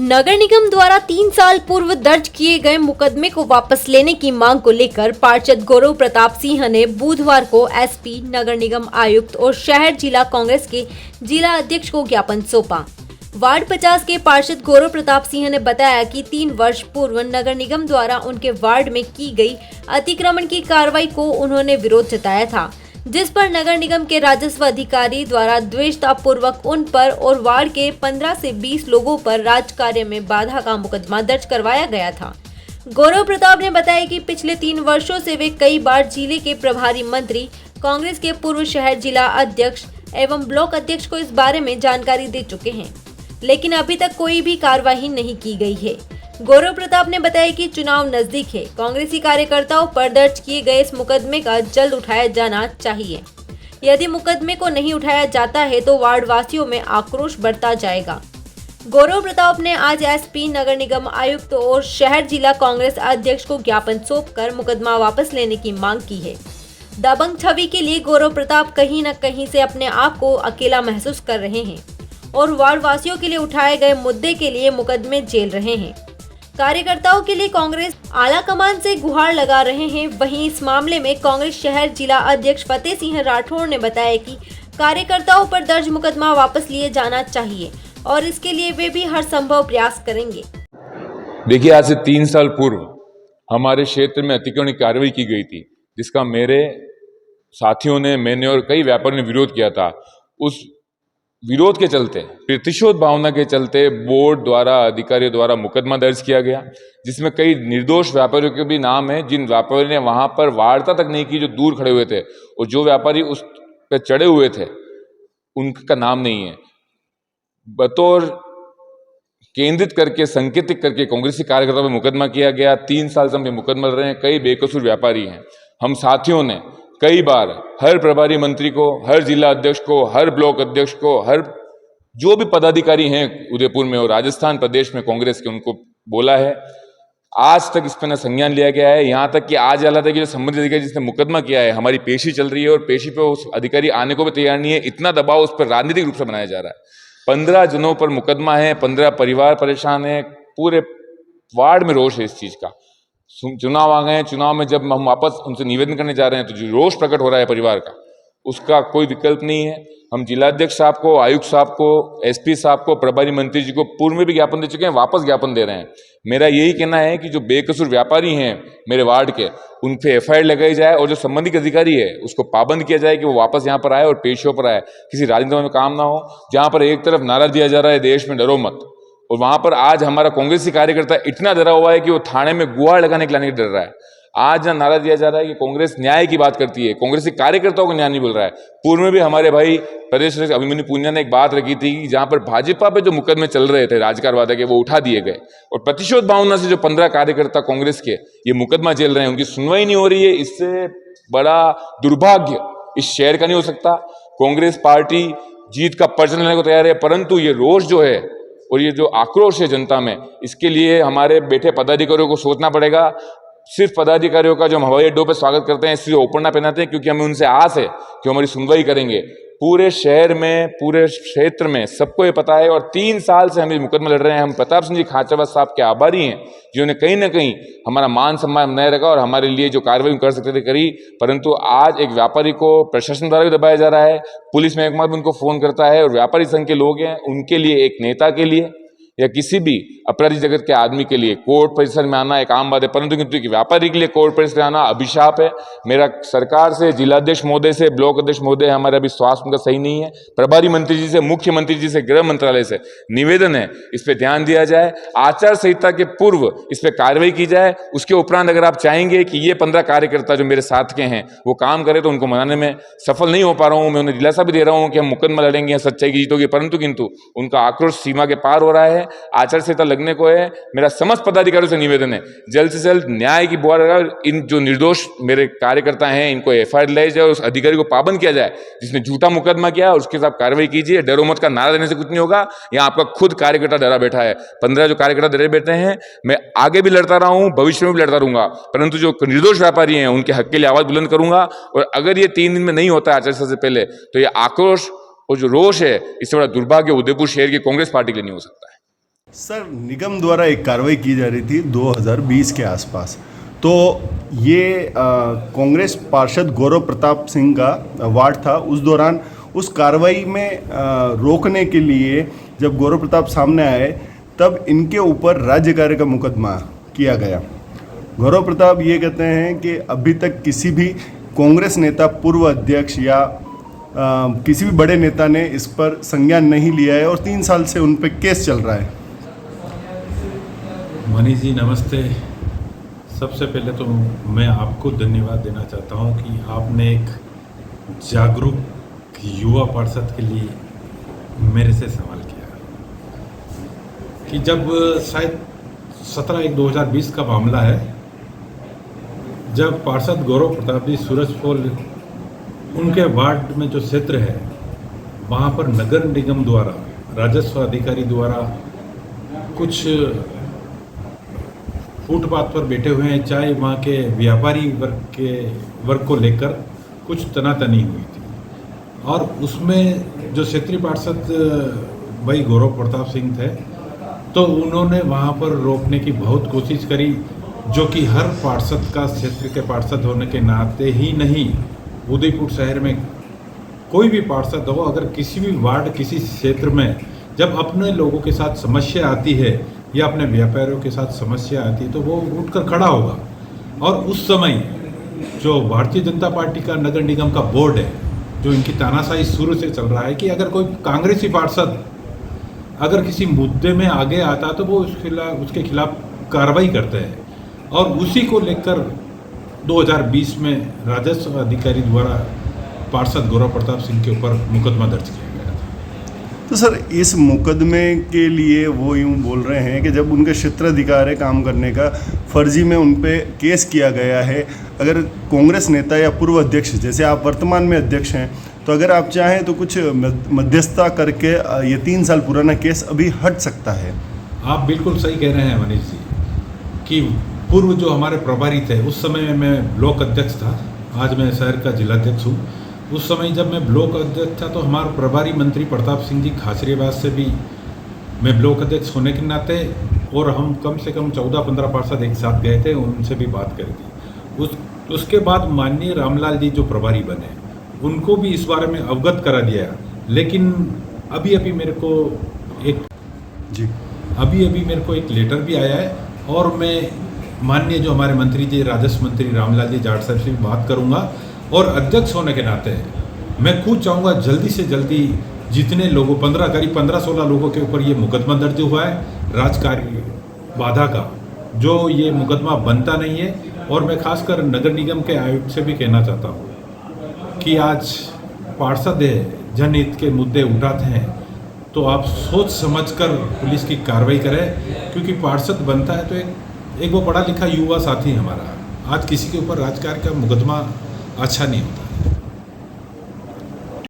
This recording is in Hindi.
नगर निगम द्वारा 3 साल पूर्व दर्ज किए गए मुकदमे को वापस लेने की मांग को लेकर पार्षद गौरव प्रताप सिंह ने बुधवार को एसपी, नगर निगम आयुक्त और शहर जिला कांग्रेस के जिला अध्यक्ष को ज्ञापन सौंपा। वार्ड 50 के पार्षद गौरव प्रताप सिंह ने बताया कि 3 वर्ष पूर्व नगर निगम द्वारा उनके वार्ड में की गई अतिक्रमण की कार्रवाई को उन्होंने विरोध जताया था, जिस पर नगर निगम के राजस्व अधिकारी द्वारा द्वेषतापूर्वक उन पर और वार्ड के 15 से 20 लोगों पर राजकार्य में बाधा का मुकदमा दर्ज करवाया गया था। गौरव प्रताप ने बताया कि पिछले 3 वर्षों से वे कई बार जिले के प्रभारी मंत्री, कांग्रेस के पूर्व शहर जिला अध्यक्ष एवं ब्लॉक अध्यक्ष को इस बारे में जानकारी दे चुके हैं, लेकिन अभी तक कोई भी कार्रवाई नहीं की गई है। गौरव प्रताप ने बताया कि चुनाव नजदीक है, कांग्रेसी कार्यकर्ताओं पर दर्ज किए गए इस मुकदमे का जल्द उठाया जाना चाहिए। यदि मुकदमे को नहीं उठाया जाता है तो वार्ड वासियों में आक्रोश बढ़ता जाएगा। गौरव प्रताप ने आज एसपी, नगर निगम आयुक्त और शहर जिला कांग्रेस अध्यक्ष को ज्ञापन सौंपकर मुकदमा वापस लेने की मांग की है। दबंग छवि के लिए गौरव प्रताप कहीं न कहीं से अपने आप को अकेला महसूस कर रहे हैं और वार्ड वासियों के लिए उठाए गए मुद्दे के लिए मुकदमे झेल रहे हैं। कार्यकर्ताओं के लिए कांग्रेस आला कमान से गुहार लगा रहे हैं। वहीं इस मामले में कांग्रेस शहर जिला अध्यक्ष फतेह सिंह राठौर ने बताया कि कार्यकर्ताओं पर दर्ज मुकदमा वापस लिए जाना चाहिए और इसके लिए वे भी हर संभव प्रयास करेंगे। देखिए, आज से 3 साल पूर्व हमारे क्षेत्र में अतिक्रमण की कार्रवाई की गई थी, जिसका मेरे साथियों ने, मैंने और कई व्यापारियों ने विरोध किया था। उस विरोध के चलते, प्रतिशोध भावना के चलते बोर्ड द्वारा, अधिकारियों द्वारा मुकदमा दर्ज किया गया, जिसमें कई निर्दोष व्यापारियों के भी नाम है, जिन व्यापारियों ने वहां पर वार्ता तक नहीं की, जो दूर खड़े हुए थे, और जो व्यापारी उस पर चढ़े हुए थे उनका नाम नहीं है। बतौर केंद्रित करके, संकेतिक करके कांग्रेसी कार्यकर्ताओं पर मुकदमा किया गया। 3 साल से हम ये मुकदमा लड़ रहे हैं। कई बेकसूर व्यापारी हैं। हम साथियों ने कई बार हर प्रभारी मंत्री को, हर जिला अध्यक्ष को, हर ब्लॉक अध्यक्ष को, हर जो भी पदाधिकारी हैं उदयपुर में और राजस्थान प्रदेश में कांग्रेस के, उनको बोला है। आज तक इस पर न संज्ञान लिया गया है। यहाँ तक कि आज हालत है कि जो संबंधित अधिकारी जिसने मुकदमा किया है, हमारी पेशी चल रही है और पेशी पे उस अधिकारी आने को भी तैयार नहीं है। इतना दबाव उस पर राजनीतिक रूप से बनाया जा रहा है। 15 जनों पर मुकदमा है, 15 परिवार परेशान है, पूरे वार्ड में रोष है इस चीज का। चुनाव आ गए हैं, चुनाव में जब हम वापस उनसे निवेदन करने जा रहे हैं तो जो रोष प्रकट हो रहा है परिवार का, उसका कोई विकल्प नहीं है। हम जिलाध्यक्ष साहब को, आयुक्त साहब को, एसपी साहब को, प्रभारी मंत्री जी को पूर्व में भी ज्ञापन दे चुके हैं, वापस ज्ञापन दे रहे हैं। मेरा यही कहना है कि जो बेकसूर व्यापारी हैं मेरे वार्ड के, उन पे एफआईआर लगाई जाए और जो संबंधित अधिकारी है उसको पाबंद किया जाए कि वो वापस यहाँ पर आए और पेशियों पर आए। किसी राजनीति में काम ना हो, जहाँ पर एक तरफ नारा दिया जा रहा है देश में डरो मत, और वहां पर आज हमारा कांग्रेसी कार्यकर्ता इतना डरा हुआ है कि वो थाने में गुहार लगाने के लाने डर रहा है। आज जहां नारा दिया जा रहा है कि कांग्रेस न्याय की बात करती है, कांग्रेसी कार्यकर्ताओं को न्याय नहीं बोल रहा है। पूर्व में भी हमारे भाई प्रदेश अध्यक्ष अभिमन्यु पूंजा ने एक बात रखी थी कि जहां पर भाजपा पे जो मुकदमे चल रहे थे राजकारवाद के, वो उठा दिए गए, और प्रतिशोध भावना से जो 15 कार्यकर्ता कांग्रेस के ये मुकदमा झेल रहे हैं, उनकी सुनवाई नहीं हो रही है। इससे बड़ा दुर्भाग्य इस शहर का नहीं हो सकता। कांग्रेस पार्टी जीत का परचम लेने को तैयार है, परंतु ये रोष जो है और ये जो आक्रोश है जनता में, इसके लिए हमारे बैठे पदाधिकारियों को सोचना पड़ेगा। सिर्फ पदाधिकारियों का जो हम हवाई अड्डों पर स्वागत करते हैं, इसलिए ओपन ना पहनाते हैं क्योंकि हमें उनसे आस है कि हमारी सुनवाई करेंगे। पूरे शहर में, पूरे क्षेत्र में सबको ये पता है, और 3 साल से हम ये मुकदमा लड़ रहे हैं। हम प्रताप सिंह जी खाचरवाद साहब के आभारी हैं, जिन्होंने कहीं ना कहीं हमारा मान सम्मान बनाए रखा और हमारे लिए जो कार्रवाई कर सकते थे करी। परंतु आज एक व्यापारी को प्रशासन द्वारा भी दबाया जा रहा है, पुलिस महकमा भी उनको फोन करता है, और व्यापारी संघ के लोग हैं, उनके लिए, एक नेता के लिए या किसी भी अपराधी जगत के आदमी के लिए कोर्ट परिसर में आना एक आम बात है, परंतु किंतु व्यापारी के लिए कोर्ट परिसर में आना अभिशाप है। मेरा सरकार से, जिलाध्यक्ष महोदय से, ब्लॉक अध्यक्ष महोदय, हमारा अभी स्वास्थ्य उनका सही नहीं है, प्रभारी मंत्री जी से, मुख्यमंत्री जी से, गृह मंत्रालय से निवेदन है इस पर ध्यान दिया जाए। आचार संहिता के पूर्व इस पर कार्रवाई की जाए। उसके उपरांत अगर आप चाहेंगे कि ये 15 कार्यकर्ता जो मेरे साथ के हैं वो काम करे, तो उनको मनाने में सफल नहीं हो पा रहा हूं। मैं उन्हें दिलासा भी दे रहा हूं कि हम मुकदमा लड़ेंगे, सच्चाई की जीतोगी, परंतु किंतु उनका आक्रोश सीमा के पार हो रहा है। आचार संहिता लगने को है। मेरा समस्त पदाधिकारियों से निवेदन है, जल्द से जल्द न्याय की गुहार लगा, इन जो निर्दोष मेरे कार्यकर्ता हैं इनको एफआईआर लाई जाए और उस अधिकारी को पाबंद किया जाए जिसने झूठा मुकदमा किया, उसके साथ कार्रवाई कीजिए। डरो मत का नारा देने से कुछ नहीं होगा। यहाँ आपका खुद कार्यकर्ता डरा बैठा है, 15 जो कार्यकर्ता डरे बैठे हैं। मैं आगे भी लड़ता रहा हूँ, भविष्य में भी लड़ता रहूंगा, परंतु जो निर्दोष व्यापारी हैं उनके हक के लिए आवाज बुलंद करूंगा। और अगर ये 3 दिन में नहीं होता आचार संहिता से पहले, तो ये आक्रोश और जो रोष है, इससे बड़ा दुर्भाग्य उदयपुर शहर की कांग्रेस पार्टी के लिए नहीं हो सकता है। सर, निगम द्वारा एक कार्रवाई की जा रही थी 2020 के आसपास। तो ये कांग्रेस पार्षद गौरव प्रताप सिंह का वार्ड था। उस दौरान उस कार्रवाई में रोकने के लिए जब गौरव प्रताप सामने आए तब इनके ऊपर राज्य कार्य का मुकदमा किया गया। गौरव प्रताप ये कहते हैं कि अभी तक किसी भी कांग्रेस नेता, पूर्व अध्यक्ष या किसी भी बड़े नेता ने इस पर संज्ञान नहीं लिया है और 3 साल से उन पर केस चल रहा है। मनीष जी नमस्ते। सबसे पहले तो मैं आपको धन्यवाद देना चाहता हूं कि आपने एक जागरूक युवा पार्षद के लिए मेरे से सवाल किया कि जब शायद 17/1/2020 का मामला है, जब पार्षद गौरव प्रताप जी सूरजपोल उनके वार्ड में जो क्षेत्र है वहाँ पर नगर निगम द्वारा, राजस्व अधिकारी द्वारा कुछ फुटपाथ पर बैठे हुए हैं, चाहे वहाँ के व्यापारी वर्ग को लेकर कुछ तनातनी हुई थी। और उसमें जो क्षेत्रीय पार्षद भाई गौरव प्रताप सिंह थे, तो उन्होंने वहाँ पर रोकने की बहुत कोशिश करी, जो कि हर पार्षद का क्षेत्र के पार्षद होने के नाते ही नहीं, उदयपुर शहर में कोई भी पार्षद हो, अगर किसी भी वार्ड, किसी क्षेत्र में जब अपने लोगों के साथ समस्या आती है या अपने व्यापारियों के साथ समस्या आती है तो वो उठकर खड़ा होगा। और उस समय जो भारतीय जनता पार्टी का नगर निगम का बोर्ड है, जो इनकी तानाशाही शुरू से चल रहा है कि अगर कोई कांग्रेसी पार्षद अगर किसी मुद्दे में आगे आता तो वो उसके खिलाफ कार्रवाई करते हैं। और उसी को लेकर 2020 में राजस्व अधिकारी द्वारा पार्षद गौरव प्रताप सिंह के ऊपर मुकदमा दर्ज किया गया था। तो सर, इस मुकदमे के लिए वो यूँ बोल रहे हैं कि जब उनके क्षेत्राधिकार है काम करने का, फर्जी में उन पे केस किया गया है। अगर कांग्रेस नेता या पूर्व अध्यक्ष, जैसे आप वर्तमान में अध्यक्ष हैं, तो अगर आप चाहें तो कुछ मध्यस्थता करके ये 3 साल पुराना केस अभी हट सकता है। आप बिल्कुल सही कह रहे हैं मनीष जी कि पूर्व जो हमारे प्रभारी थे, उस समय में मैं ब्लॉक अध्यक्ष था, आज मैं शहर का जिलाध्यक्ष हूँ। उस समय जब मैं ब्लॉक अध्यक्ष था तो हमारे प्रभारी मंत्री प्रताप सिंह जी खाचरियावास से भी मैं ब्लॉक अध्यक्ष होने के नाते, और हम कम से कम 14-15 पार्षद एक साथ गए थे, उनसे भी बात करी थी। उसके बाद माननीय रामलाल जी जो प्रभारी बने, उनको भी इस बारे में अवगत करा दिया। लेकिन अभी मेरे को एक लेटर भी आया है और मैं माननीय जो हमारे मंत्री जी, राजस्व मंत्री रामलाल जी जाट साहब से भी बात करूंगा। और अध्यक्ष होने के नाते मैं खुद चाहूँगा जल्दी से जल्दी जितने लोगों, 15-16 लोगों के ऊपर ये मुकदमा दर्ज हुआ है राजकार्य बाधा का, जो ये मुकदमा बनता नहीं है। और मैं खासकर नगर निगम के आयुक्त से भी कहना चाहता हूँ कि आज पार्षद है, जनहित के मुद्दे उठाते हैं, तो आप सोच समझकर पुलिस की कार्रवाई करें, क्योंकि पार्षद बनता है तो एक वो पढ़ा लिखा युवा साथी हमारा, आज किसी के ऊपर राजकार्य का मुकदमा अच्छा नहीं होता।